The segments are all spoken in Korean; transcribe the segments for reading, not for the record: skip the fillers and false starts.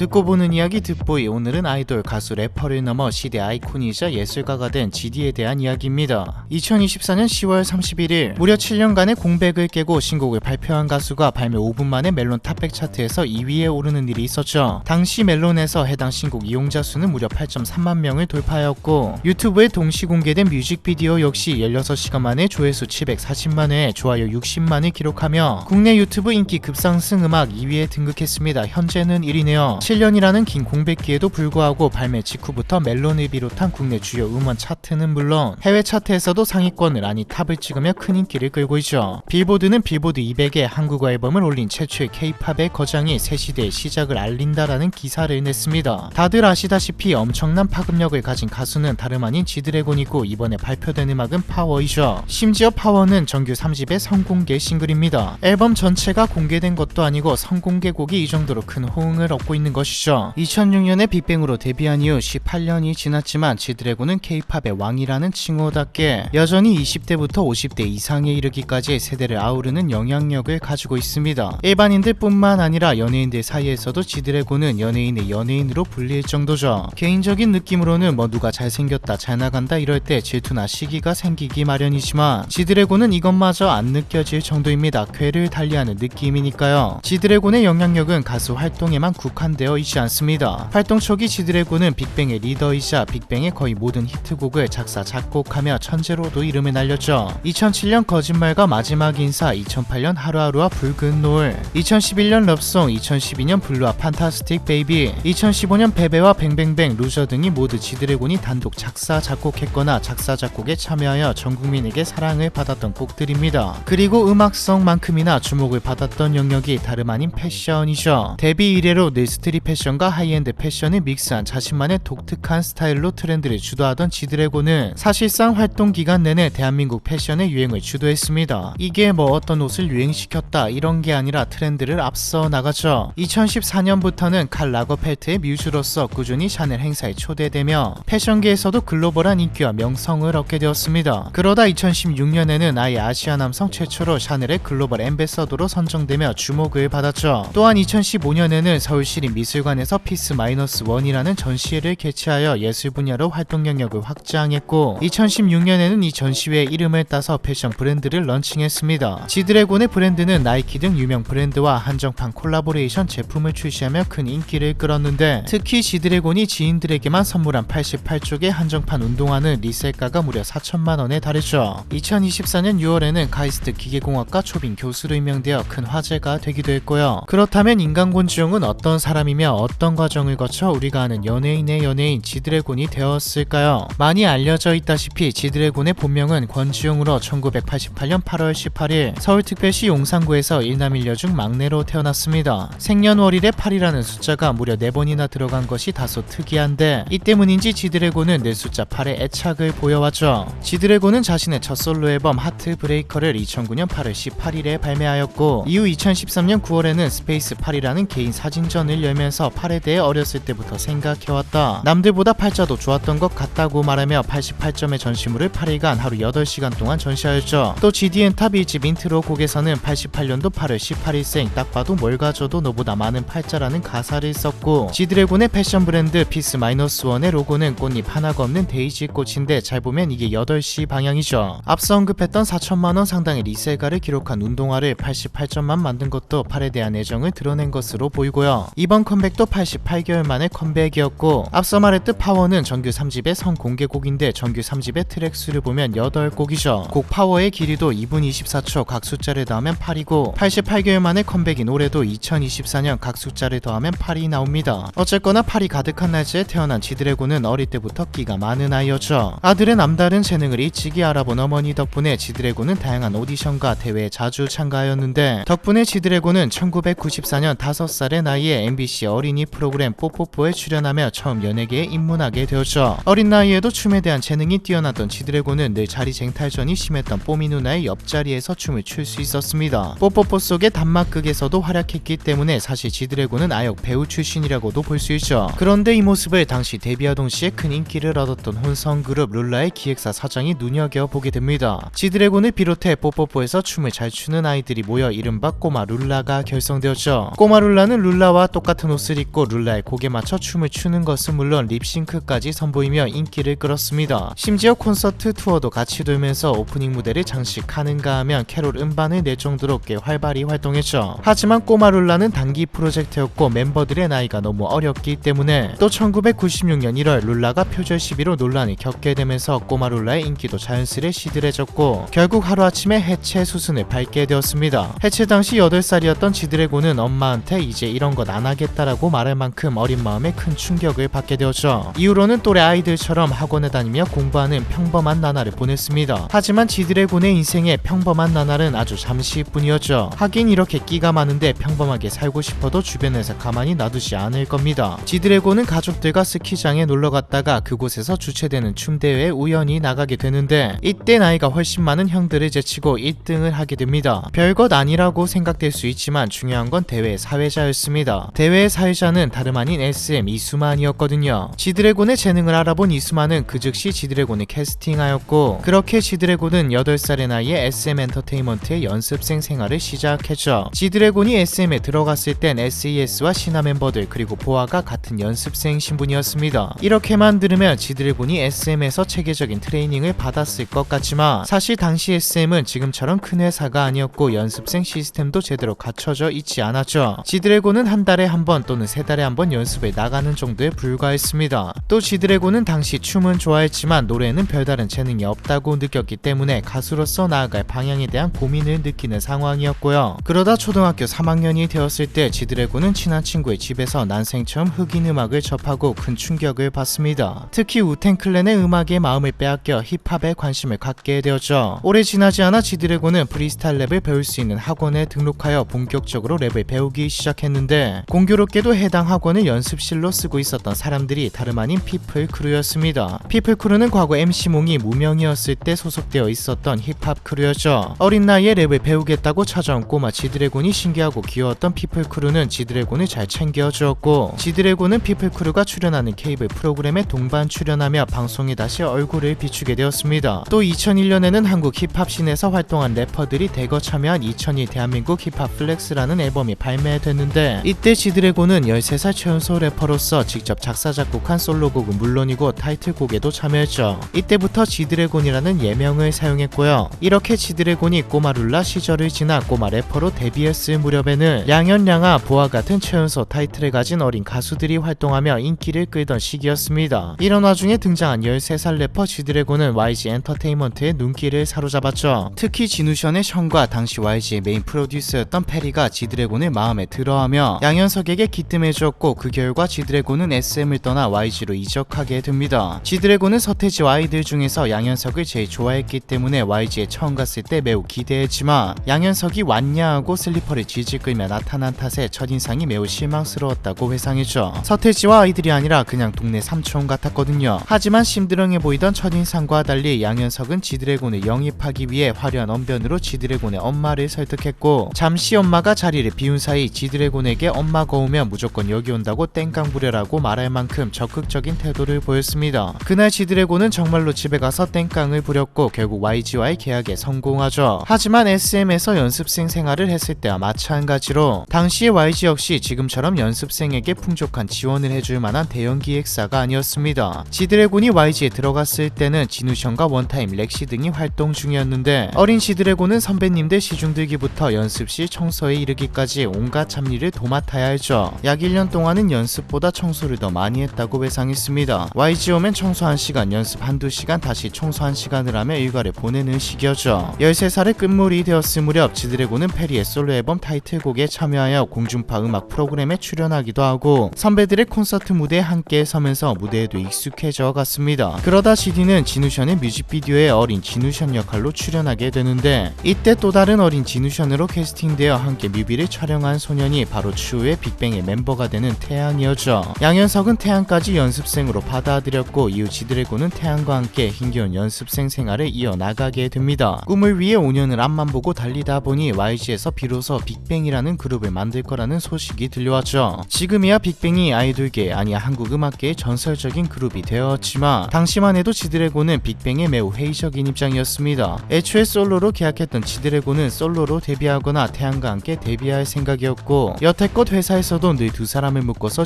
듣고 보는 이야기 듣보이. 오늘은 아이돌, 가수, 래퍼를 넘어 시대 아이콘이자 예술가가 된 GD에 대한 이야기입니다. 2024년 10월 31일 무려 7년간의 공백을 깨고 신곡을 발표한 가수가 발매 5분 만에 멜론 탑100 차트에서 2위에 오르는 일이 있었죠. 당시 멜론에서 해당 신곡 이용자 수는 무려 8.3만 명을 돌파하였고 유튜브에 동시 공개된 뮤직비디오 역시 16시간 만에 조회수 740만 회, 좋아요 60만을 기록하며 국내 유튜브 인기 급상승 음악 2위에 등극했습니다. 현재는 1위네요. 7년이라는 긴 공백기에도 불구하고 발매 직후부터 멜론을 비롯한 국내 주요 음원 차트는 물론 해외 차트에서도 상위권을 아니 탑을 찍으며 큰 인기를 끌고 있죠. 빌보드는 빌보드 200에 한국어 앨범을 올린 최초의 K-팝의 거장이 새 시대의 시작을 알린다라는 기사를 냈습니다. 다들 아시다시피 엄청난 파급력을 가진 가수는 다름 아닌 지드래곤이고 이번에 발표된 음악은 파워이죠. 심지어 파워는 정규 3집의 선공개 싱글입니다. 앨범 전체가 공개된 것도 아니고 선공개곡이 이 정도로 큰 호응을 얻고 있는 것이죠. 2006년에 빅뱅으로 데뷔한 이후 18년이 지났지만 지드래곤은 K-팝의 왕이라는 칭호답게 여전히 20대부터 50대 이상에 이르기까지 세대를 아우르는 영향력을 가지고 있습니다. 일반인들 뿐만 아니라 연예인들 사이에서도 지드래곤은 연예인의 연예인으로 불릴 정도죠. 개인적인 느낌으로는 누가 잘생겼다 잘 나간다 이럴 때 질투나 시기가 생기기 마련이지만 지드래곤은 이것마저 안 느껴질 정도입니다. 궤를 달리하는 느낌이니까요. 지드래곤의 영향력은 가수 활동에만 국한되어 있지 않습니다. 활동 초기 지드래곤은 빅뱅의 리더이자 빅뱅의 거의 모든 히트곡을 작사 작곡하며 천재로도 이름을 날렸죠. 2007년 거짓말과 마지막 인사, 2008년 하루하루와 붉은 노을, 2011년 럽송, 2012년 블루와 판타스틱 베이비, 2015년 베베와 뱅뱅뱅, 루저 등이 모두 지드래곤이 단독 작사 작곡했거나 작사 작곡에 참여하여 전 국민에게 사랑을 받았던 곡들입니다. 그리고 음악성만큼이나 주목을 받았던 영역이 다름 아닌 패션이죠. 데뷔 이래로 늘 스트릿 패션과 하이엔드 패션을 믹스한 자신만의 독특한 스타일로 트렌드를 주도하던 지드래곤은 사실상 활동 기간 내내 대한민국 패션의 유행을 주도했습니다. 이게 어떤 옷을 유행시켰다 이런 게 아니라 트렌드를 앞서 나가죠. 2014년부터는 칼 라거펠트의 뮤즈로서 꾸준히 샤넬 행사에 초대되며 패션계에서도 글로벌한 인기와 명성을 얻게 되었습니다. 그러다 2016년에는 아예 아시아 남성 최초로 샤넬의 글로벌 앰베서더로 선정되며 주목을 받았죠. 또한 2015년에는 서울시립 미술관에서 피스 마이너스 원이라는 전시회를 개최하여 예술 분야로 활동 영역을 확장했고 2016년에는 이 전시회의 이름을 따서 패션 브랜드를 런칭했습니다. 지드래곤의 브랜드는 나이키 등 유명 브랜드와 한정판 콜라보레이션 제품을 출시하며 큰 인기를 끌었는데 특히 지드래곤이 지인들에게만 선물한 88쪽의 한정판 운동화는 리셀가가 무려 4천만원에 달했죠. 2024년 6월에는 카이스트 기계공학과 초빙 교수로 임명되어 큰 화제가 되기도 했고요. 그렇다면 인간 권지용은 어떤 사람이며 어떤 과정을 거쳐 우리가 아는 연예인의 연예인 지드래곤이 되었을까요? 많이 알려져 있다시피 지드래곤의 본명은 권지용으로 1988년 8월 18일 서울특별시 용산구에서 일남일녀 중 막내로 태어났습니다. 생년월일에 8이라는 숫자가 무려 4번이나 들어간 것이 다소 특이한데 이 때문인지 지드래곤은 늘 숫자 8에 애착을 보여왔죠. 지드래곤은 자신의 첫 솔로 앨범 하트 브레이커를 2009년 8월 18일에 발매하였고 이후 2013년 9월에는 스페이스 8이라는 개인 사진전을 열면서 8에 대해 어렸을 때부터 생각해왔다. 남들보다 팔자도 좋았던 것 같다고 말하며 88점의 전시물을 8일간 하루 8시간 동안 전시하였죠. 또 GDN 탑 1집 인트로 곡에서는 88년도 8월 18일생 딱 봐도 뭘 가져도 너보다 많은 팔자라는 가사를 썼고 지드래곤의 패션 브랜드 피스 마이너스 원의 로고는 꽃잎 하나가 없는 데이지 꽃인데 잘 보면 이게 8시 방향이죠. 앞서 언급했던 4천만원 상당의 리셀가를 기록한 운동화를 88점만 만든 것도 팔에 대한 애정을 드러낸 것으로 보이고요. 이번 컴백도 88개월 만의 컴백이었고 앞서 말했듯 파워는 정규 3집의 선공개곡인데 정규 3집의 트랙 수를 보면 8곡이죠. 곡 파워의 길이도 2분 24초 각 숫자를 더하면 8이고 88개월 만의 컴백인 올해도 2024년 각 숫자를 더하면 8이 나옵니다. 어쨌거나 8이 가득한 날짜에 태어난 지드래곤은 어릴 때부터 끼가 많은 아이였죠. 아들의 남다른 재능을 일찍이 알아본 어머니 덕분에 지드래곤은 다양한 오디션과 대회에 자주 참가하였는데 덕분에 지드래곤은 1994년 5살의 나이에 MBC 어린이 프로그램 뽀뽀뽀에 출연하며 처음 연예계에 입문하게 되었죠. 어린 나이에도 춤에 대한 재능이 뛰어나던 지드래곤은 늘 자리쟁탈전이 심했던 뽀미 누나의 옆자리에서 춤을 출 수 있었습니다. 뽀뽀뽀 속의 단막극에서도 활약했기 때문에 사실 지드래곤은 아역 배우 출신이라고도 볼 수 있죠. 그런데 이 모습을 당시 데뷔와 동시에 큰 인기를 얻었던 혼성 그룹 룰라의 기획사 사장이 눈여겨보게 됩니다. 지드래곤을 비롯해 뽀뽀뽀에서 춤을 잘 추는 아이들이 모여 이른바 꼬마 룰라가 결성되었죠. 꼬마 룰라는 룰라와 똑같은 옷을 입고 룰라의 곡에 맞춰 춤을 추는 것은 물론 립싱크까지 선보이며 인기를 끌었습니다. 심지어 콘서트 투어도 같이 돌면서 오프닝 무대를 장식하는가 하면 캐롤 음반을 낼 정도로 꽤 활발히 활동했죠. 하지만 꼬마 룰라는 단기 프로젝트였고 멤버들의 나이가 너무 어렸기 때문에 또 1996년 1월 룰라가 표절 시비로 논란을 겪게 되면서 꼬마 룰라의 인기도 자연스레 시들해졌고 결국 하루아침에 해체 수순을 밟게 되었습니다. 해체 당시 8살이었던 지드래곤은 엄마한테 이제 이런 것 안 하겠다라고 말할 만큼 어린 마음에 큰 충격을 받게 되었죠. 이후로는 또래 아이들처럼 학원에 다니며 공부하는 평범한 나날을 보냈습니다. 하지만 지드래곤의 인생에 평범한 나날은 아주 잠시뿐이었죠. 하긴 이렇게 끼가 많은데 평범하게 살고 싶어도 주변에서 가만히 놔두지 않을 겁니다. 지드래곤은 가족들과 스키장에 놀러갔다가 그곳에서 주최되는 춤대회에 우연히 나가게 되는데 이때 나이가 훨씬 많은 형들을 제치고 1등을 하게 됩니다. 별것 아니라고 생각될 수 있지만 중요한 건 대회의 사회자였습니다. 대회의 사회자는 다름 아닌 SM 이수만이었거든요. 지드래곤의 재능을 알아본 이수만은 그 즉시 지드래곤을 캐스팅하였고 그렇게 지드래곤은 8살의 나이에 SM 엔터테인먼트의 연습생 생활을 시작했죠. 지드래곤이 SM에 들어갔을 땐 SES와 신화 멤버들 그리고 보아가 같은 연습생 신분이었습니다. 이렇게만 들으면 지드래곤이 SM에서 체계적인 트레이닝을 받았을 것 같지만 사실 당시 SM은 지금처럼 큰 회사가 아니었고 연습생 시스템도 제대로 갖춰져 있지 않았죠. 지드래곤은 한 달에 한 번 또는 3달에 한 번 연습에 나가는 정도에 불과했습니다. 또 지드래곤은 당시 춤은 좋아했지만 노래에는 별다른 재능이 없다고 느꼈기 때문에 가수로서 나아갈 방향에 대한 고민을 느끼는 상황이었고요. 그러다 초등학교 3학년이 되었을 때 지드래곤은 친한 친구의 집에서 난생 처음 흑인 음악을 접하고 큰 충격을 받습니다. 특히 우텐클랜의 음악에 마음을 빼앗겨 힙합에 관심을 갖게 되었죠. 오래 지나지 않아 지드래곤은 프리스타일 랩을 배울 수 있는 학원에 등록하여 본격적으로 랩을 배우기 시작했는데 공교롭게도 해당 학원을 연습실로 쓰고 있었던 사람들이 다름 아닌 피플크루였습니다. 피플크루는 과거 MC몽이 무명이었을 때 소속되어 있었던 힙합 크루였죠. 어린 나이에 랩을 배우겠다고 찾아온 꼬마 지드래곤이 신기하고 귀여웠던 피플크루는 지드래곤을 잘 챙겨주었고 지드래곤은 피플크루가 출연하는 케이블 프로그램에 동반 출연하며 방송에 다시 얼굴을 비추게 되었습니다. 또 2001년에는 한국 힙합씬에서 활동한 래퍼들이 대거 참여한 2002 대한민국 힙합 플렉스라는 앨범이 발매됐는데 이때 지드래곤은 13살 최연소 래퍼로서 직접 작사 작곡한 솔로곡은 물론이고 타이틀곡에도 참여했죠. 이때부터 지드래곤이라는 예명을 사용했고요. 이렇게 지드래곤이 꼬마 룰라 시절을 지나 꼬마 래퍼로 데뷔했을 무렵에는 양현량아 보아 같은 최연소 타이틀을 가진 어린 가수들이 활동하며 인기를 끌던 시기였습니다. 이런 와중에 등장한 13살 래퍼 지드래곤은 YG 엔터테인먼트의 눈길을 사로잡았죠. 특히 진우션의 션과 당시 YG의 메인 프로듀서였던 페리가 지드래곤을 마음에 들어하며 양현석에게 기뜸해주었고 그 결과 지드래곤은 SM을 떠나 YG로 이적하게 됩니다. 지드래곤은 서태지와 아이들 중에서 양현석을 제일 좋아했기 때문에 YG에 처음 갔을 때 매우 기대했지만 양현석이 왔냐 하고 슬리퍼를 질질 끌며 나타난 탓에 첫인상이 매우 실망스러웠다고 회상했죠. 서태지와 아이들이 아니라 그냥 동네 삼촌 같았거든요. 하지만 심드렁해 보이던 첫인상과 달리 양현석은 지드래곤을 영입하기 위해 화려한 언변으로 지드래곤의 엄마를 설득했고 잠시 엄마가 자리를 비운 사이 지드래곤에게 엄마가 오면 무조건 여기 온다고 땡깡 부려라고 말할 만큼 적극적인 태도를 보였습니다. 그날 지드래곤은 정말로 집에 가서 땡깡을 부렸고 결국 YG와의 계약에 성공하죠. 하지만 SM에서 연습생 생활을 했을 때와 마찬가지로 당시의 YG 역시 지금처럼 연습생에게 풍족한 지원을 해줄 만한 대형 기획사가 아니었습니다. 지드래곤이 YG에 들어갔을 때는 진우션과 원타임, 렉시 등이 활동 중이었는데 어린 지드래곤은 선배님들 시중 들기부터 연습실 청소에 이르기까지 온갖 잡일을 도맡아야 했죠. 약 1년 동안은 연습보다 청소를 더 많이 했다고 회상했습니다. YG 오면 청소 1시간, 연습 한두 시간, 다시 청소 1시간을 하며 일과를 보내는 시기였죠. 13살의 끝물이 되었을 무렵 지드래곤은 페리의 솔로 앨범 타이틀곡에 참여하여 공중파 음악 프로그램에 출연하기도 하고 선배들의 콘서트 무대에 함께 서면서 무대에도 익숙해져 갔습니다. 그러다 GD는 진우션의 뮤직비디오에 어린 진우션 역할로 출연하게 되는데 이때 또 다른 어린 진우션으로 캐스팅되어 함께 뮤비를 촬영한 소년이 바로 추후에 빅뱅의 멤버가 되는 태양이었죠. 양현석은 태양까지 연습생으로 받아들였고 이후 지드래곤은 태양과 함께 힘겨운 연습생 생활을 이어나가게 됩니다. 꿈을 위해 5년을 앞만 보고 달리다 보니 YG에서 비로소 빅뱅이라는 그룹을 만들 거라는 소식이 들려왔죠. 지금이야 빅뱅이 지드래곤이 아이돌계 아니 한국 음악계의 전설적인 그룹이 되었지만 당시만 해도 지드래곤은 빅뱅에 매우 회의적인 입장이었습니다. 애초에 솔로로 계약했던 지드래곤은 솔로로 데뷔하거나 태양과 함께 데뷔할 생각이었고 여태껏 회사에서도 늘 두 사람을 묶어서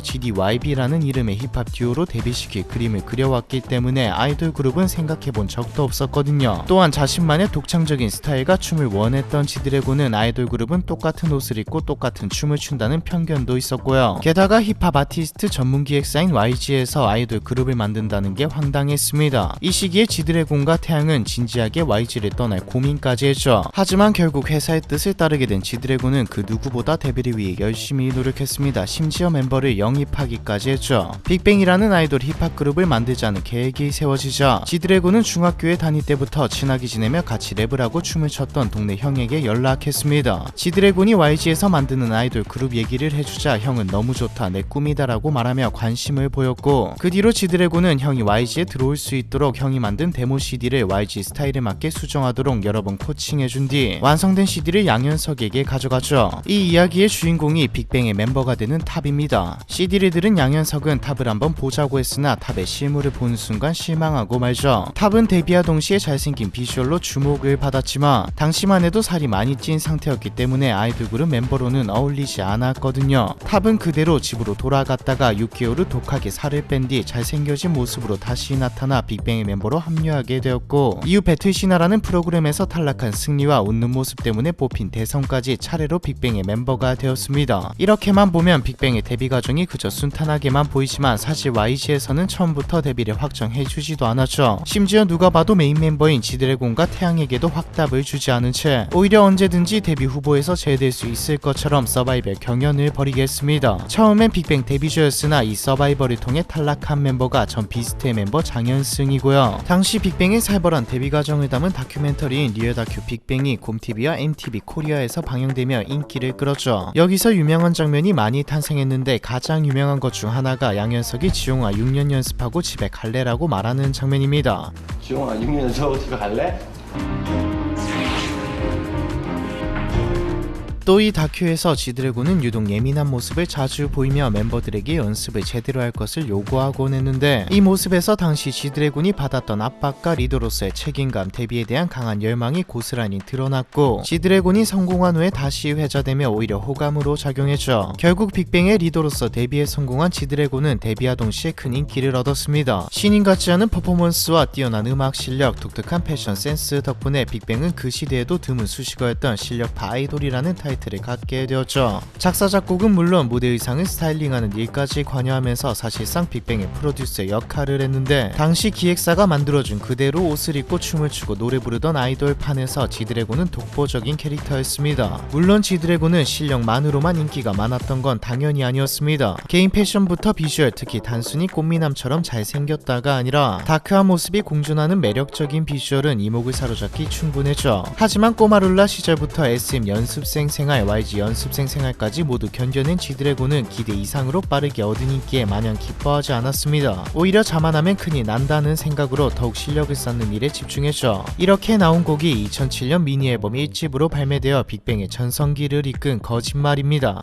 GDYB라는 이름의 힙합 듀오로 데뷔시킬 그림을 그려왔기 때문에 아이돌 그룹은 생각해본 적도 없었거든요. 또한 자신만의 독창적인 스타일과 춤을 원했던 지드래곤은 아이돌 그룹은 똑같은 옷을 입고 똑같은 춤을 춘다는 편견도 있었고요. 게다가 힙합 아티스트 전문 기획사인 YG에서 아이돌 그룹을 만든다는 게 황당했습니다. 이 시기에 지드래곤과 태양은 진지하게 YG를 떠날 고민까지 했죠. 하지만 결국 회사의 뜻을 따르게 된 지드래곤은 그 누구보다 데뷔를 위해 열심히 노력했습니다. 심지어 멤버를 영입하기까지 했죠. 빅뱅이라는 아이돌 힙합 그룹을 만들자는 계획이 세워지자 지드래곤은 중학교에 다닐 때부터 친하게 지내며 같이 랩을 하고 춤을 췄던 동네 형에게 연락했습니다. 지드래곤이 YG에서 만드는 아이돌 그룹 얘기를 해주자 형은 너무 좋다 내 꿈이다라고 말하며 관심을 보였고 그 뒤로 지드래곤은 형이 YG에 들어올 수 있도록 형이 만든 데모 CD를 YG 스타일에 맞게 수정하도록 여러 번 코칭해준 뒤 완성된 CD를 양현석에게 가져가죠. 이 이야기의 주인공이 빅뱅의 멤버가 되는 탑입니다. CD를 들은 양현석은 탑을 한번 보자고 했으나 탑의 실물을 본 순간 실망하고 말죠. 탑은 데뷔와 동시에 잘생긴 비주얼로 주목을 받았지만 당시만 해도 살이 많이 찐 상태였기 때문에 아이돌 그룹 멤버로는 어울리지 않았거든요. 탑은 그대로 집으로 돌아갔다가 6개월 후 독하게 살을 뺀 뒤 잘생겨진 모습으로 다시 나타나 빅뱅의 멤버로 합류하게 되었고 이후 배틀신화라는 프로그램에서 탈락한 승리와 웃는 모습 때문에 뽑힌 대성까지 차례로 빅뱅의 멤버가 되었습니다. 이렇게만 보면 빅뱅의 데뷔 과정이 그저 순탄하게만 보이지만 사실 YG에서는 처음부터 데뷔를 확정해주지도 않았죠. 심지어 누가 봐도 메인 멤버인 지드래곤과 태양에게도 확답을 주지 않은 채 오히려 언제든지 데뷔 후보에서 제외될 수 있을 것처럼 서바이벌 경연을 벌이게 했습니다. 처음엔 빅뱅 데뷔조였으나 이 서바이벌을 통해 탈락한 멤버가 전 비스트의 멤버 장현승이고요. 당시 빅뱅의 살벌한 데뷔 과정을 담은 다큐멘터리인 리얼 다큐 빅뱅이 곰TV와 MTV 코리아에서 방영되며 인기를 끌었죠. 여기서 유명한 장면이 많이 탄생했는데 가장 유명한 것 중 하나가 양현석이 지용아 6년 연습하고 집에 갈래라고 말하는 장면입니다. 지용아 6년 연습하고 집에 갈래? 또 이 다큐에서 지드래곤은 유독 예민한 모습을 자주 보이며 멤버들에게 연습을 제대로 할 것을 요구하곤 했는데 이 모습에서 당시 지드래곤이 받았던 압박과 리더로서의 책임감, 데뷔에 대한 강한 열망이 고스란히 드러났고 지드래곤이 성공한 후에 다시 회자되며 오히려 호감으로 작용했죠. 결국 빅뱅의 리더로서 데뷔에 성공한 지드래곤은 데뷔와 동시에 큰 인기를 얻었습니다. 신인 같지 않은 퍼포먼스와 뛰어난 음악 실력, 독특한 패션 센스 덕분에 빅뱅은 그 시대에도 드문 수식어였던 실력파 아이돌이라는 타이틀을 갖게 되었죠. 작사 작곡은 물론 무대 의상을 스타일링하는 일까지 관여하면서 사실상 빅뱅의 프로듀서 역할을 했는데 당시 기획사가 만들어준 그대로 옷을 입고 춤을 추고 노래 부르던 아이돌 판에서 지드래곤은 독보적인 캐릭터였습니다. 물론 지드래곤은 실력만으로만 인기가 많았던 건 당연히 아니었습니다. 개인 패션부터 비주얼, 특히 단순히 꽃미남처럼 잘생겼다가 아니라 다크한 모습이 공존하는 매력적인 비주얼은 이목을 사로잡기 충분했죠. 하지만 꼬마룰라 시절부터 SM 연습생 생활, YG 연습생 생활까지 모두 견뎌낸 지드래곤은 기대 이상으로 빠르게 얻은 인기에 마냥 기뻐하지 않았습니다. 오히려 자만하면 큰일 난다는 생각으로 더욱 실력을 쌓는 일에 집중했죠. 이렇게 나온 곡이 2007년 미니 앨범 1집으로 발매되어 빅뱅의 전성기를 이끈 거짓말입니다.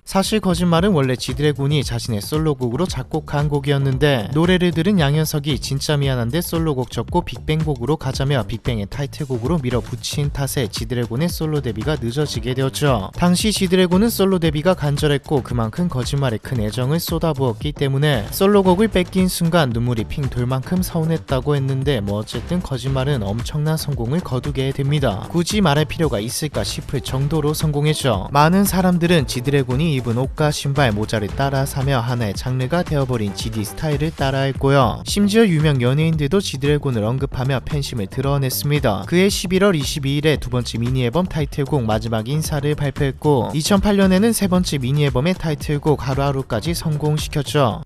사실 거짓말은 원래 지드래곤이 자신의 솔로곡으로 작곡한 곡이었는데 노래를 들은 양현석이 진짜 미안한데 솔로곡 접고 빅뱅곡으로 가자며 빅뱅의 타이틀곡으로 밀어붙인 탓에 지드래곤의 솔로 데뷔가 늦어지게 되었죠. 당시 지드래곤은 솔로 데뷔가 간절했고 그만큼 거짓말에 큰 애정을 쏟아부었기 때문에 솔로곡을 뺏긴 순간 눈물이 핑 돌 만큼 서운했다고 했는데 뭐 어쨌든 거짓말은 엄청난 성공을 거두게 됩니다. 굳이 말할 필요가 있을까 싶을 정도로 성공했죠. 많은 사람들은 지드래곤이 입은 옷과 신발, 모자를 따라 사며 하나의 장르가 되어버린 GD 스타일을 따라했고요. 심지어 유명 연예인들도 지드래곤을 언급하며 팬심을 드러냈습니다. 그해 11월 22일에 두 번째 미니 앨범 타이틀곡 마지막 인사를 발표했고 2008년에는 세 번째 미니 앨범의 타이틀곡 하루하루까지 성공시켰죠.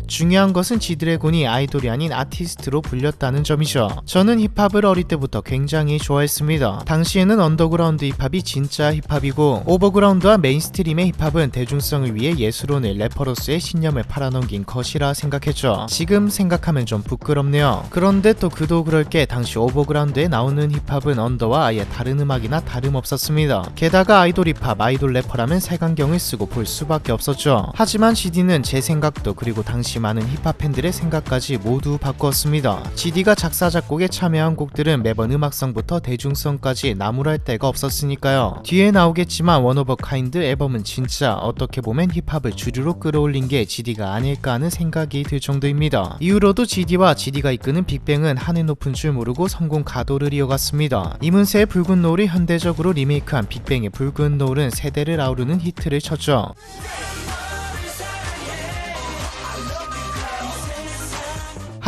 중요한 것은 지드래곤이 아이돌이 아닌 아티스트로 불렸다는 점이죠. 저는 힙합을 어릴 때부터 굉장히 좋아했습니다. 당시에는 언더그라운드 힙합이 진짜 힙합이고 오버그라운드와 메인스트림의 힙합은 대중성을 위해 예술론을 래퍼로서의 신념을 팔아넘긴 것이라 생각했죠. 지금 생각하면 좀 부끄럽네요. 그런데 또 그도 그럴 게 당시 오버그라운드에 나오는 힙합은 언더와 아예 다른 음악이나 다름없었습니다. 게다가 아이돌 힙합, 아이돌 래퍼라면 색안경을 쓰고 볼 수밖에 없었죠. 하지만 GD는 제 생각도 그리고 당시 많은 힙합 팬들의 생각까지 모두 바꾸었습니다. GD가 작사 작곡에 참여한 곡들은 매번 음악성부터 대중성까지 나무랄 데가 없었으니까요. 뒤에 나오겠지만 원 오브 카인드 앨범은 진짜 어떻게 보면 힙합을 주류로 끌어올린 게 GD가 아닐까 하는 생각이 들 정도입니다. 이후로도 GD와 GD가 이끄는 빅뱅은 하늘 높은 줄 모르고 성공 가도를 이어갔습니다. 이문세의 붉은 노을을 현대적으로 리메이크한 빅뱅의 붉은 노을은 세대를 아우르는 히트를 쳤죠.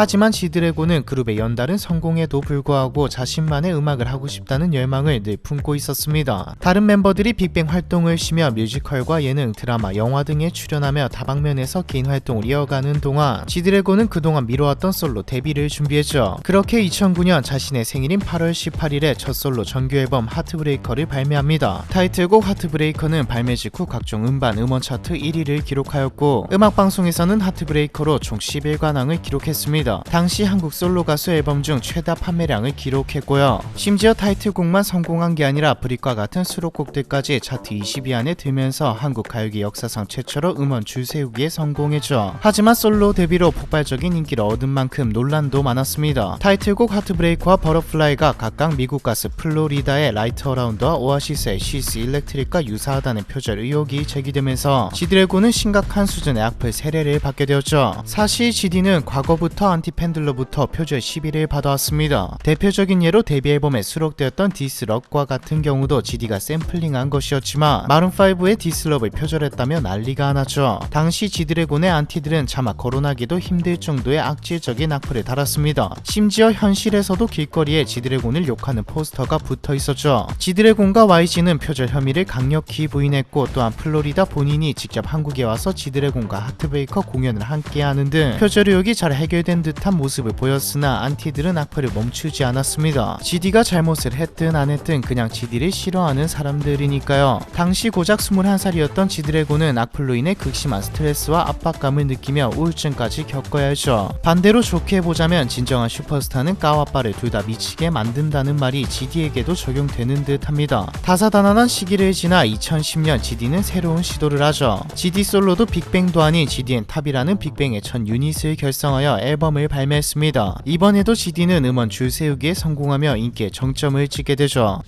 하지만 지드래곤은 그룹의 연달은 성공에도 불구하고 자신만의 음악을 하고 싶다는 열망을 늘 품고 있었습니다. 다른 멤버들이 빅뱅 활동을 쉬며 뮤지컬과 예능, 드라마, 영화 등에 출연하며 다방면에서 개인 활동을 이어가는 동안 지드래곤은 그동안 미뤄왔던 솔로 데뷔를 준비했죠. 그렇게 2009년 자신의 생일인 8월 18일에 첫 솔로 정규 앨범 하트브레이커를 발매합니다. 타이틀곡 하트브레이커는 발매 직후 각종 음반, 음원 차트 1위를 기록하였고 음악방송에서는 하트브레이커로 총 11관왕을 기록했습니다. 당시 한국 솔로 가수 앨범 중 최다 판매량을 기록했고요. 심지어 타이틀곡만 성공한 게 아니라 브릿과 같은 수록곡들까지 차트 20위 안에 들면서 한국 가요계 역사상 최초로 음원 줄 세우기에 성공했죠. 하지만 솔로 데뷔로 폭발적인 인기를 얻은 만큼 논란도 많았습니다. 타이틀곡 하트브레이커와 버터플라이가 각각 미국 가수 플로리다의 라이트 어라운드와 오아시스의 시스 일렉트릭과 유사하다는 표절 의혹이 제기되면서 지드래곤은 심각한 수준의 악플 세례를 받게 되었죠. 사실 GD는 과거부터 안티팬들로부터 표절 시비를 받아왔습니다. 대표적인 예로 데뷔 앨범에 수록되었던 디스럭과 같은 경우도 GD가 샘플링한 것이었지만 마룬5의 디스럽을 표절했다며 난리가 났죠. 당시 지드래곤의 안티들은 차마 거론하기도 힘들 정도의 악질적인 악플을 달았습니다. 심지어 현실에서도 길거리에 지드래곤을 욕하는 포스터가 붙어 있었죠. 지드래곤과 YG는 표절 혐의를 강력히 부인했고 또한 플로리다 본인이 직접 한국에 와서 지드래곤과 하트브레이커 공연을 함께하는 등 표절 의혹이 잘 해결된 듯한 모습을 보였으나 안티들은 악플을 멈추지 않았습니다. GD가 잘못을 했든 안 했든 그냥 GD를 싫어하는 사람들이니까요. 당시 고작 21살이었던 지드래곤은 악플로 인해 극심한 스트레스와 압박감을 느끼며 우울증까지 겪어야 했죠. 반대로 좋게 보자면 진정한 슈퍼스타는 까와빠를 둘 다 미치게 만든다는 말이 GD에게도 적용되는 듯 합니다. 다사다난한 시기를 지나 2010년 GD는 새로운 시도를 하죠. GD 솔로도 빅뱅도 아닌 GD&탑이라는 빅뱅의 첫 유닛을 결성하여 앨범을 발매했습니다. 이번에도 GD는 음원 줄 세우기에 성공하며 인기의 정점을 찍게 되죠.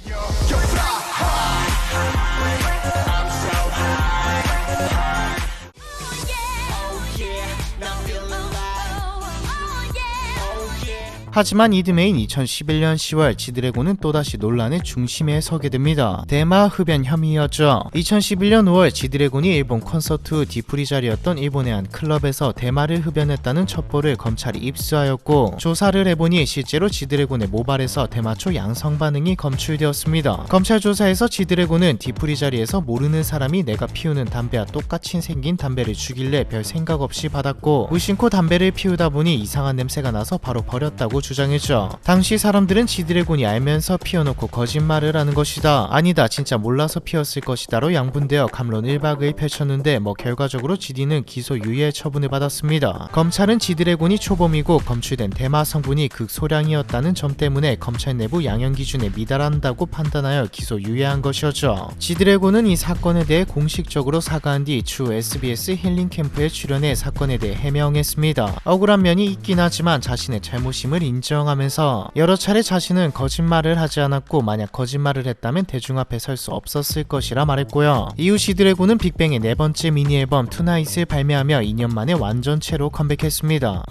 하지만 이듬해인 2011년 10월 지드래곤은 또다시 논란의 중심에 서게 됩니다. 대마 흡연 혐의였죠. 2011년 5월 지드래곤이 일본 콘서트 후 뒤풀이 자리였던 일본의 한 클럽에서 대마를 흡연했다는 첩보를 검찰이 입수하였고 조사를 해보니 실제로 지드래곤의 모발에서 대마초 양성 반응이 검출되었습니다. 검찰 조사에서 지드래곤은 뒤풀이 자리에서 모르는 사람이 내가 피우는 담배와 똑같이 생긴 담배를 주길래 별 생각 없이 받았고 무심코 담배를 피우다 보니 이상한 냄새가 나서 바로 버렸다고 주장했죠. 당시 사람들은 지드래곤이 알면서 피워놓고 거짓말을 하는 것이다, 아니다, 진짜 몰라서 피웠을 것이다로 양분되어 감론 일박을 펼쳤는데 결과적으로 GD는 기소유예 처분을 받았습니다. 검찰은 지드래곤이 초범이고 검출된 대마 성분이 극소량이었다는 점 때문에 검찰 내부 양형 기준에 미달한다고 판단하여 기소유예한 것이었죠. 지드래곤은 이 사건에 대해 공식적으로 사과한 뒤 추후 SBS 힐링 캠프에 출연해 사건에 대해 해명했습니다. 억울한 면이 있긴 하지만 자신의 잘못임을 인정하면서 여러 차례 자신은 거짓말을 하지 않았고 만약 거짓말을 했다면 대중 앞에 설 수 없었을 것이라 말했고요. 이후 지드래곤은 빅뱅의 네 번째 미니 앨범 투나잇을 발매하며 2년 만에 완전체로 컴백했습니다.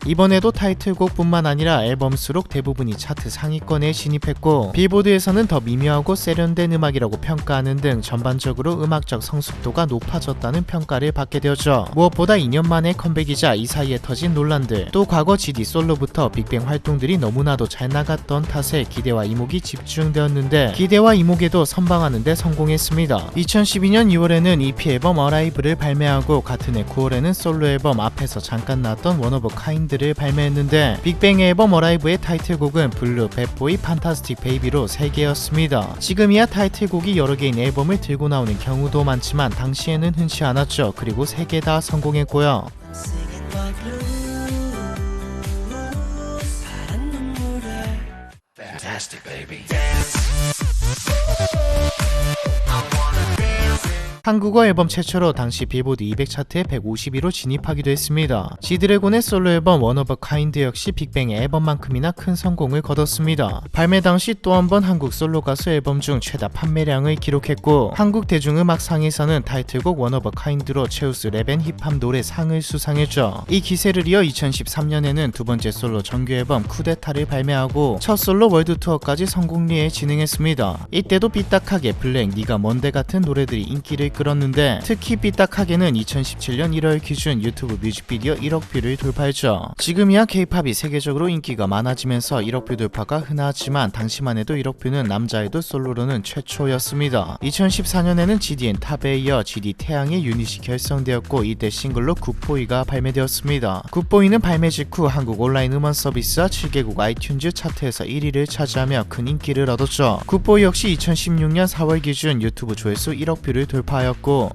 이번에도 타이틀곡뿐만 아니라 앨범 수록 대부분이 차트 상위권에 진입했고 빌보드에서는 더 미묘하고 세련된 음악이라고 평가하는 등 전반적으로 음악적 성숙도가 높아졌다는 평가를 받게 되었죠. 무엇보다 2년 만에 컴백이자 이 사이에 터진 논란들, 또 과거 GD 솔로부터 빅뱅 활동들이 너무나도 잘 나갔던 탓에 기대와 이목이 집중되었는데 기대와 이목에도 선방하는 데 성공했습니다. 2012년 2월에는 EP 앨범 어라이브를 발매하고 같은 해 9월에는 솔로 앨범 앞에서 잠깐 나왔던 원 오브 카인드를 발매했는데 빅뱅의 앨범 어라이브의 타이틀곡은 블루, 배보이, 판타스틱 베이비로 3개였습니다. 지금이야 타이틀곡이 여러 개인 앨범을 들고 나오는 경우도 많지만 당시에는 흔치 않았죠. 그리고 3개 다 성공했고요. 한국어 앨범 최초로 당시 빌보드 200 차트에 150위로 진입하기도 했습니다. 지드래곤의 솔로 앨범 원 오브 카인드 역시 빅뱅의 앨범만큼이나 큰 성공을 거뒀습니다. 발매 당시 또 한 번 한국 솔로 가수 앨범 중 최다 판매량을 기록했고 한국 대중음악상에서는 타이틀곡 원 오브 카인드로 최우수 랩앤 힙합 노래 상을 수상했죠. 이 기세를 이어 2013년에는 두 번째 솔로 정규 앨범 쿠데타를 발매하고 첫 솔로 월드 투어까지 성공리에 진행했습니다. 이때도 삐딱하게 블랙, 니가 뭔데 같은 노래들이 인기를 끌었는데 특히 삐딱하게는 2017년 1월 기준 유튜브 뮤직비디오 1억 뷰를 돌파했죠. 지금이야 K-팝이 세계적으로 인기가 많아지면서 1억 뷰 돌파가 흔하지만 당시만 해도 1억 뷰는 남자애돌 솔로로는 최초였습니다. 2014년에는 GDN 탑에 이어 GD 태양의 유닛이 결성되었고 이때 싱글로 굿보이가 발매되었습니다. 굿보이는 발매 직후 한국 온라인 음원 서비스와 7개국 아이튠즈 차트에서 1위를 차지하며 큰 인기를 얻었죠. 굿보이 역시 2016년 4월 기준 유튜브 조회수 1억 뷰를 돌파하였고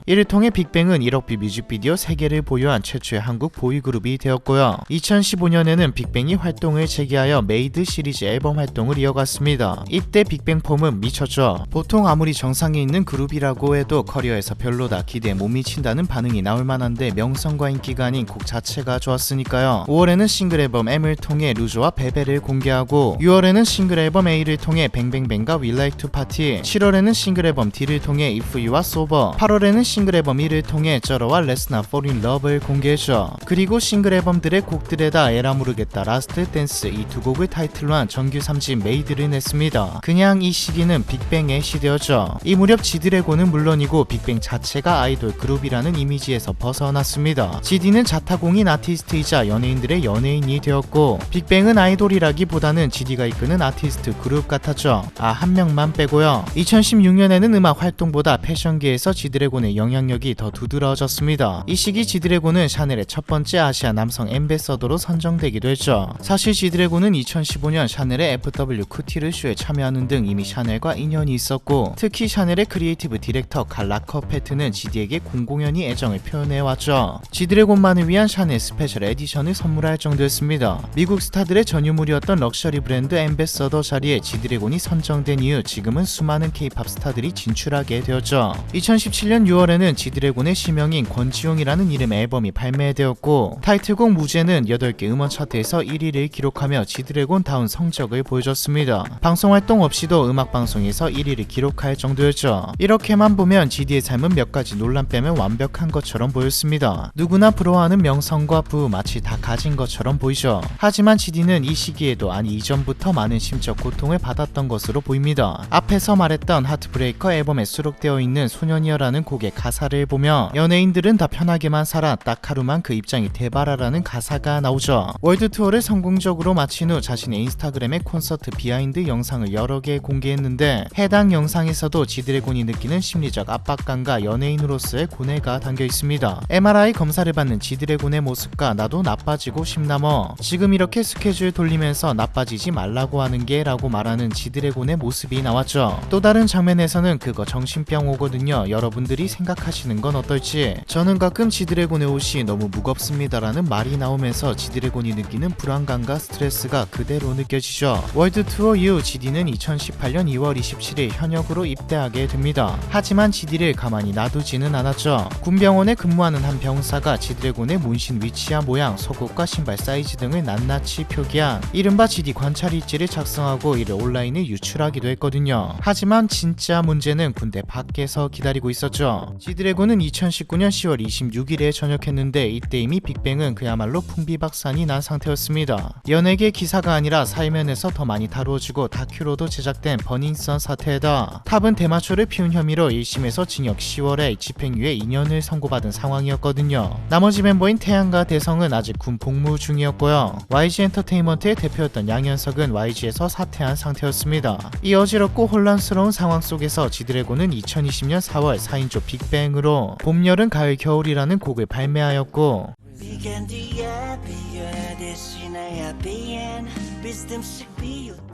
이를 통해 빅뱅은 1억 뷰 뮤직비디오 3개를 보유한 최초의 한국 보이그룹이 되었고요. 2015년에는 빅뱅이 활동을 재개하여 메이드 시리즈 앨범 활동을 이어갔습니다. 이때 빅뱅 폼은 미쳤죠. 보통 아무리 정상에 있는 그룹이라고 해도 커리어에서 별로다, 기대에 못 미친다는 반응이 나올 만한데 명성과 인기가 아닌 곡 자체가 좋았으니까요. 5월에는 싱글 앨범 M을 통해 루즈와 베베를 공개하고 6월에는 싱글 앨범 A를 통해 뱅뱅뱅과 We Like to Party, 7월에는 싱글 앨범 D를 통해 If You와 Sober, 8월에는 싱글 앨범 1을 통해 쩌러와 Let's Not Fall in Love를 공개했죠. 그리고 싱글 앨범들의 곡들에다 에라 모르겠다, 라스트 댄스 이 두 곡을 타이틀로 한 정규 3집 메이드를 냈습니다. 그냥 이 시기는 빅뱅의 시대였죠. 이 무렵 지드래곤은 물론이고 빅뱅 자체가 아이돌 그룹이라는 이미지에서 벗어났습니다. GD는 자타공인 아티스트이자 연예인들의 연예인이 되었고 빅뱅은 아이돌이라기보다는 GD가 이끄는 아티스트 그룹 같았죠. 한 명만 빼고요. 2016년에는 음악 활동보다 패션계에서 지드래곤의 영향력이 더 두드러졌습니다. 이 시기 지드래곤은 샤넬의 첫 번째 아시아 남성 앰베서더로 선정되기도 했죠. 사실 지드래곤은 2015년 샤넬의 FW 쿠티르 쇼에 참여하는 등 이미 샤넬과 인연이 있었고 특히 샤넬의 크리에이티브 디렉터 칼 라커페트는 GD에게 공공연히 애정을 표현해왔죠. 지드래곤만을 위한 샤넬 스페셜 에디션을 선물할 정도였습니다. 미국 스타들의 전유물이었던 럭셔리 브랜드 앰베서더 자리에 지드래곤이 선정된 이후 지금은 수많은 K-팝 스타들이 진출하게 되었죠. 2017년 6월에는 지드래곤의 시명인 권지용이라는 이름의 앨범이 발매되었고 타이틀곡 무제는 8개 음원 차트에서 1위를 기록하며 지드래곤다운 성적을 보여줬습니다. 방송활동 없이도 음악방송에서 1위를 기록할 정도였죠. 이렇게만 보면 GD의 삶은 몇 가지 논란 빼면 완벽한 것처럼 보였습니다. 누구나 부러워하는 명성과 부후 마치 다 가진 것처럼 보이죠. 하지만 GD는 이 시기에도 아니 이전부터 많은 심적 고통을 받았던 것으로 보입니다. 앞에서 말했던 하트브레이커 앨범에 수록되어 있는 소년이여라는 곡의 가사를 보며 연예인들은 다 편하게만 살아 딱 하루만 그 입장이 돼봐라라는 가사가 나오죠. 월드 투어를 성공적으로 마친 후 자신의 인스타그램에 콘서트 비하인드 영상을 여러 개 공개했는데 해당 영상에서도 지드래곤이 느끼는 심리적 압박감과 연예인으로서의 고뇌가 담겨 있습니다. MRI 검사를 받는 지드래곤의 모습과 나도 나빠지고 싶나머 지금 이렇게 스케줄 돌리면서 나빠지지 말라고 하는 게 라고 말하는 지드래곤의 모습이 나왔죠. 또 다른 장면에서는 그거 정신병 오거든요. 여러분들이 생각하시는 건 어떨지. 저는 가끔 지드래곤의 옷이 너무 무겁습니다라는 말이 나오면서 지드래곤이 느끼는 불안감과 스트레스가 그대로 느껴지죠. 월드 투어 이후 GD는 2018년 2월 27일 현역으로 입대하게 됩니다. 하지만 GD를 가만히 놔두지는 않았죠. 군병원에 근무하는 한 병사가 지드래곤의 문신 위치와 모양, 속옷과 신발 사이즈 등을 낱낱이 표기한 이른바 GD 관찰 일지를 작성하고 이를 온라인에 유출하기도 했거든요. 하지만 진짜 문제는 군대 밖에서 기다리고 있었죠. 있었죠. 지드래곤은 2019년 10월 26일에 전역했는데 이때 이미 빅뱅은 그야말로 풍비박산이 난 상태였습니다. 연예계 기사가 아니라 사회면에서 더 많이 다루어지고 다큐로도 제작된 버닝썬 사태에다 탑은 대마초를 피운 혐의로 1심에서 징역 10월에 집행유예 2년을 선고받은 상황이었거든요. 나머지 멤버인 태양과 대성은 아직 군 복무 중이었고요. YG 엔터테인먼트의 대표였던 양현석은 YG에서 사퇴한 상태였습니다. 이 어지럽고 혼란스러운 상황 속에서 지드래곤은 2020년 4월 4인조 빅뱅으로 봄, 여름, 가을, 겨울이라는 곡을 발매하였고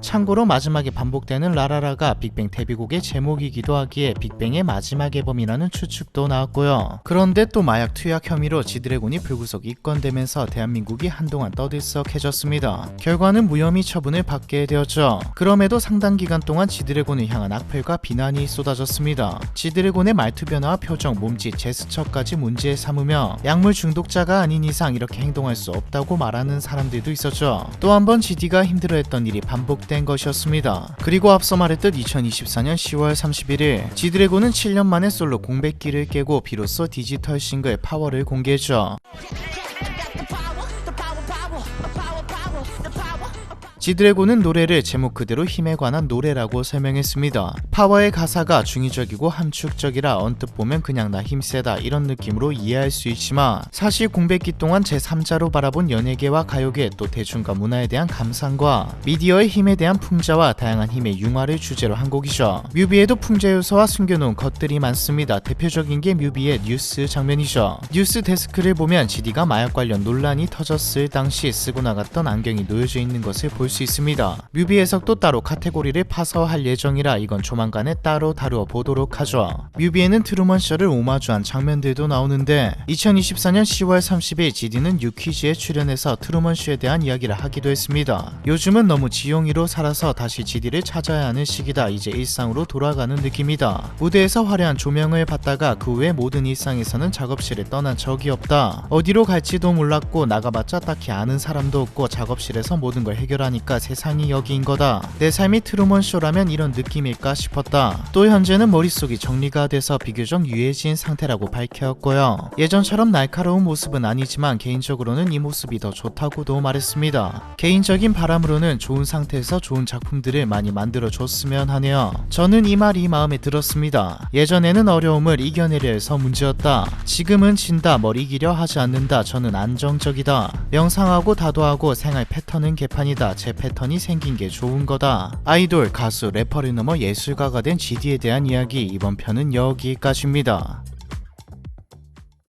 참고로 마지막에 반복되는 라라라가 빅뱅 데뷔곡의 제목이기도 하기에 빅뱅의 마지막 앨범이라는 추측도 나왔고요. 그런데 또 마약 투약 혐의로 지드래곤이 불구속 입건되면서 대한민국이 한동안 떠들썩해졌습니다. 결과는 무혐의 처분을 받게 되었죠. 그럼에도 상당 기간 동안 지드래곤을 향한 악플과 비난이 쏟아졌습니다. 지드래곤의 말투 변화와 표정, 몸짓, 제스처까지 문제에 삼으며 약물 중독자가 아닌 이상 이렇게 행동할 수 없다고 말하는 사람들도 있었죠. 또 한 번 GD가 힘들어했던 일이 반복된 것이었습니다. 그리고 앞서 말했듯 2024년 10월 31일 지드래곤은 7년 만에 솔로 공백기를 깨고 비로소 디지털 싱글 파워를 공개했죠. 지드래곤은 노래를 제목 그대로 힘에 관한 노래라고 설명했습니다. 파워의 가사가 중의적이고 함축적이라 언뜻 보면 그냥 나 힘세다 이런 느낌으로 이해할 수 있지만 사실 공백기 동안 제3자로 바라본 연예계와 가요계 또 대중과 문화에 대한 감상과 미디어의 힘에 대한 풍자와 다양한 힘의 융화를 주제로 한 곡이죠. 뮤비에도 풍자 요소와 숨겨놓은 것들이 많습니다. 대표적인 게 뮤비의 뉴스 장면이죠. 뉴스 데스크를 보면 GD가 마약 관련 논란이 터졌을 당시 쓰고 나갔던 안경이 놓여져 있는 것을 볼 수 있습니다. 뮤비 해석도 따로 카테고리를 파서 할 예정이라 이건 조만간에 따로 다루어 보도록 하죠. 뮤비에는 트루먼 쇼를 오마주한 장면들도 나오는데 2024년 10월 30일 GD는 뉴퀴즈에 출연해서 트루먼 쇼에 대한 이야기를 하기도 했습니다. 요즘은 너무 지용이로 살아서 다시 GD를 찾아야 하는 시기다. 이제 일상으로 돌아가는 느낌이다. 무대에서 화려한 조명을 받다가 그 후에 모든 일상에서는 작업실을 떠난 적이 없다. 어디로 갈지도 몰랐고 나가봤자 딱히 아는 사람도 없고 작업실에서 모든 걸 해결하니까 세상이 여기인 거다. 내 삶이 트루먼 쇼라면 이런 느낌일까 싶었다. 또 현재는 머릿속이 정리가 돼서 비교적 유해진 상태라고 밝혔고요. 예전처럼 날카로운 모습은 아니지만 개인적으로는 이 모습이 더 좋다고도 말했습니다. 개인적인 바람으로는 좋은 상태에서 좋은 작품들을 많이 만들어줬으면 하네요. 저는 이 말이 마음에 들었습니다. 예전에는 어려움을 이겨내려 해서 문제였다. 지금은 진다, 뭘 이기려 하지 않는다. 저는 안정적이다. 명상하고 다도하고 생활 패턴은 개판이다. 제 패턴이 생긴 게 좋은 거다. 아이돌, 가수, 래퍼를 넘어 예술가가 된 GD에 대한 이야기 이번 편은 여기까지입니다.